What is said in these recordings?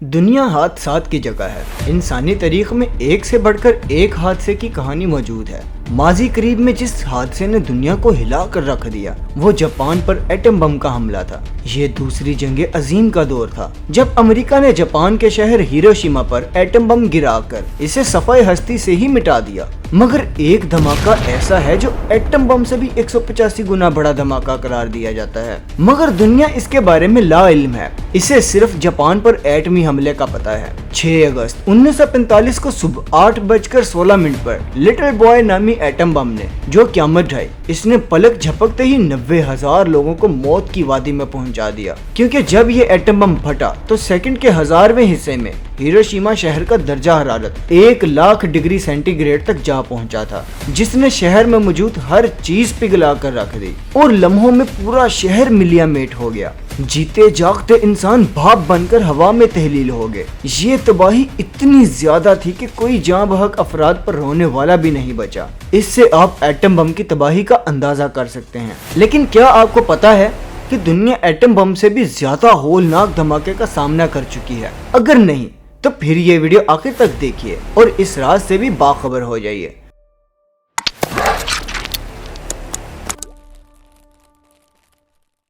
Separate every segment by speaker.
Speaker 1: دنیا حادثات کی جگہ ہے۔ انسانی تاریخ میں ایک سے بڑھ کر ایک حادثے کی کہانی موجود ہے۔ ماضی قریب میں جس حادثے نے دنیا کو ہلا کر رکھ دیا وہ جاپان پر ایٹم بم کا حملہ تھا۔ یہ دوسری جنگ عظیم کا دور تھا جب امریکہ نے جاپان کے شہر ہیروشیما پر ایٹم بم گرا کر اسے صفحہ ہستی سے ہی مٹا دیا۔ مگر ایک دھماکہ ایسا ہے جو ایٹم بم سے بھی 185 گنا بڑا دھماکہ قرار دیا جاتا ہے، مگر دنیا اس کے بارے میں لا علم ہے۔ اسے صرف جاپان پر ایٹمی حملے کا پتہ ہے۔ 6 اگست 1945 کو صبح 8:16 پر لٹل بوائے نامی ایٹم بم نے جو قیامت ڈھائی، اس نے پلک جھپکتے ہی 90,000 لوگوں کو موت کی وادی میں پہنچا دیا، کیونکہ جب یہ ایٹم بم پھٹا تو سیکنڈ کے 1000ویں حصے میں ہیروشیما شہر کا درجہ حرارت 1,00,000 ڈگری سینٹی گریڈ تک جا پہنچا تھا، جس نے شہر میں موجود ہر چیز پگھلا کر رکھ دی اور لمحوں میں پورا شہر ملیا میٹ ہو گیا۔ جیتے جاگتے انسان بھاپ بن کر ہوا میں تحلیل ہو گئے۔ یہ تباہی اتنی زیادہ تھی کہ کوئی جاں بحق افراد پر رونے والا بھی نہیں بچا۔ اس سے آپ ایٹم بم کی تباہی کا اندازہ کر سکتے ہیں۔ لیکن کیا آپ کو پتا ہے کہ دنیا ایٹم بم سے بھی زیادہ ہولناک دھماکے کا سامنا کر چکی ہے؟ اگر نہیں تو پھر یہ ویڈیو آخر تک دیکھیے اور اس راز سے بھی باخبر ہو جائیے۔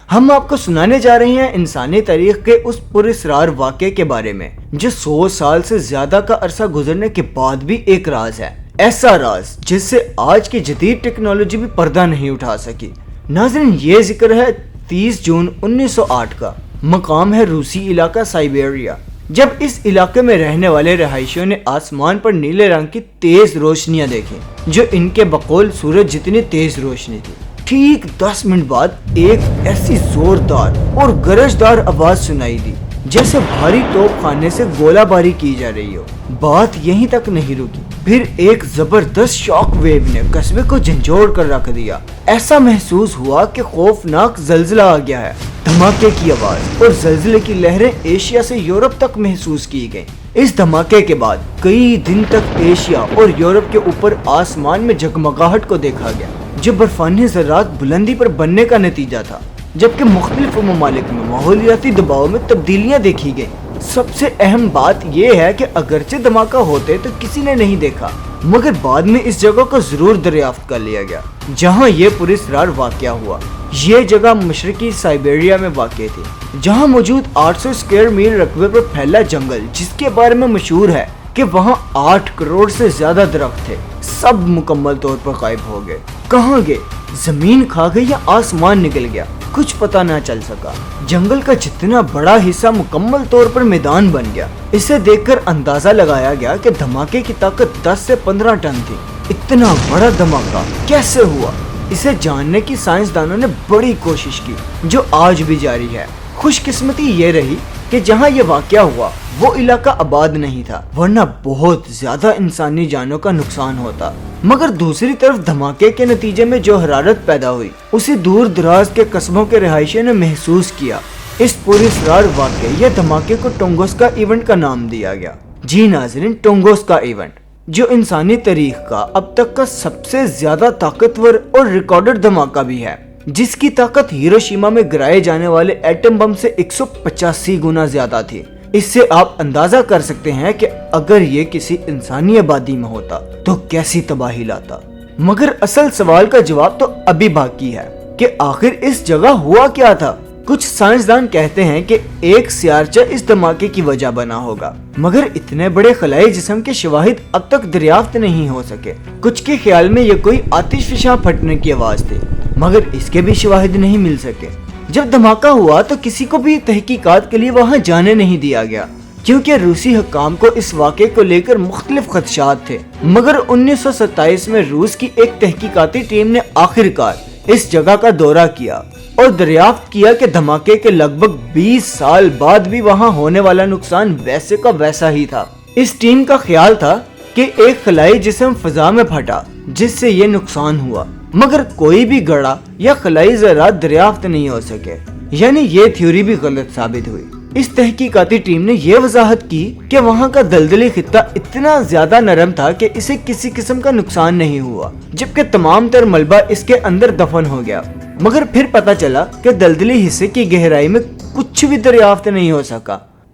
Speaker 1: ہم آپ کو سنانے جا رہے ہیں انسانی تاریخ کے اس پراسرار واقعے کے بارے میں جو 100 سال سے زیادہ کا عرصہ گزرنے کے بعد بھی ایک راز ہے، ایسا راز جس سے آج کی جدید ٹیکنالوجی بھی پردہ نہیں اٹھا سکی۔ ناظرین، یہ ذکر ہے 30 جون 1908 کا۔ مقام ہے روسی علاقہ سائبیریا۔ جب اس علاقے میں رہنے والے رہائشیوں نے آسمان پر نیلے رنگ کی تیز روشنیاں دیکھی جو ان کے بقول سورج جتنی تیز روشنی تھی، ٹھیک 10 منٹ بعد ایک ایسی زوردار اور گرجدار آواز سنائی دی جیسے بھاری توپ خانے سے گولہ باری کی جا رہی ہو۔ بات یہیں تک نہیں رکی، پھر ایک زبردست شاک ویو نے قصبے کو جھنجھوڑ کر رکھ دیا۔ ایسا محسوس ہوا کہ خوفناک زلزلہ آ گیا ہے۔ دھماکے کی آواز اور زلزلے کی لہریں ایشیا سے یورپ تک محسوس کی گئیں۔ اس دھماکے کے بعد کئی دن تک ایشیا اور یورپ کے اوپر آسمان میں جگمگاہٹ کو دیکھا گیا جو برفانی ذرات بلندی پر بننے کا نتیجہ تھا، جبکہ مختلف ممالک میں ماحولیاتی دباؤ میں تبدیلیاں دیکھی گئیں۔ سب سے اہم بات یہ ہے کہ اگرچہ دھماکہ ہوتے تو کسی نے نہیں دیکھا، مگر بعد میں اس جگہ کو ضرور دریافت کر لیا گیا جہاں یہ پراسرار واقعہ ہوا۔ یہ جگہ مشرقی سائبیریا میں واقع تھی، جہاں موجود 800 اسکوائر میل رقبے پر پھیلا جنگل، جس کے بارے میں مشہور ہے کہ وہاں 8 کروڑ سے زیادہ درخت تھے، سب مکمل طور پر غائب ہو گئے۔ کہاں گئے؟ زمین کھا گئی یا آسمان نکل گیا؟ کچھ پتہ نہ چل سکا۔ جنگل کا جتنا بڑا حصہ مکمل طور پر میدان بن گیا۔ اسے دیکھ کر اندازہ لگایا گیا کہ دھماکے کی طاقت 10 سے 15 ٹن تھی۔ اتنا بڑا دھماکہ کیسے ہوا؟ اسے جاننے کی سائنسدانوں نے بڑی کوشش کی جو آج بھی جاری ہے۔ خوش قسمتی یہ رہی کہ جہاں یہ واقعہ ہوا وہ علاقہ آباد نہیں تھا، ورنہ بہت زیادہ انسانی جانوں کا نقصان ہوتا۔ مگر دوسری طرف دھماکے کے نتیجے میں جو حرارت پیدا ہوئی اسے دور دراز کے قصبوں کے رہائشیوں نے محسوس کیا۔ اس پراسرار واقعے یا دھماکے کو ٹونگوسکا ایونٹ کا نام دیا گیا۔ جی ناظرین، ٹونگوسکا ایونٹ جو انسانی تاریخ کا اب تک کا سب سے زیادہ طاقتور اور ریکارڈڈ دھماکہ بھی ہے، جس کی طاقت ہیروشیما میں گرائے جانے والے ایٹم بم سے 185 گنا زیادہ تھی۔ اس سے آپ اندازہ کر سکتے ہیں کہ اگر یہ کسی انسانی آبادی میں ہوتا تو کیسی تباہی لاتا۔ مگر اصل سوال کا جواب تو ابھی باقی ہے کہ آخر اس جگہ ہوا کیا تھا۔ کچھ سائنسدان کہتے ہیں کہ ایک سیارچہ اس دھماکے کی وجہ بنا ہوگا، مگر اتنے بڑے خلائی جسم کے شواہد اب تک دریافت نہیں ہو سکے۔ کچھ کے خیال میں یہ کوئی آتش فشاں پھٹنے کی آواز تھی، مگر اس کے بھی شواہد نہیں مل سکے۔ جب دھماکہ ہوا تو کسی کو بھی تحقیقات کے لیے وہاں جانے نہیں دیا گیا، کیونکہ روسی حکام کو اس واقعے کو لے کر مختلف خدشات تھے۔ مگر 1927 میں روس کی ایک تحقیقاتی ٹیم نے آخرکار اس جگہ کا دورہ کیا اور دریافت کیا کہ دھماکے کے لگ بھگ 20 سال بعد بھی وہاں ہونے والا نقصان ویسے کا ویسا ہی تھا۔ اس ٹیم کا خیال تھا کہ ایک خلائی جسم فضا میں پھٹا جس سے یہ نقصان ہوا، مگر کوئی بھی گڑھا یا خلائی ذرات دریافت نہیں ہو سکے، یعنی یہ تھیوری بھی غلط ثابت ہوئی۔ اس تحقیقاتی ٹیم نے یہ وضاحت کی کہ وہاں کا دلدلی خطہ اتنا زیادہ نرم تھا کہ اسے کسی قسم کا نقصان نہیں ہوا، جبکہ تمام تر ملبہ اس کے اندر دفن ہو گیا۔ مگر پھر پتہ چلا کہ دلدلی حصے کی گہرائی میں کچھ بھی دریافت نہیں ہو سکا۔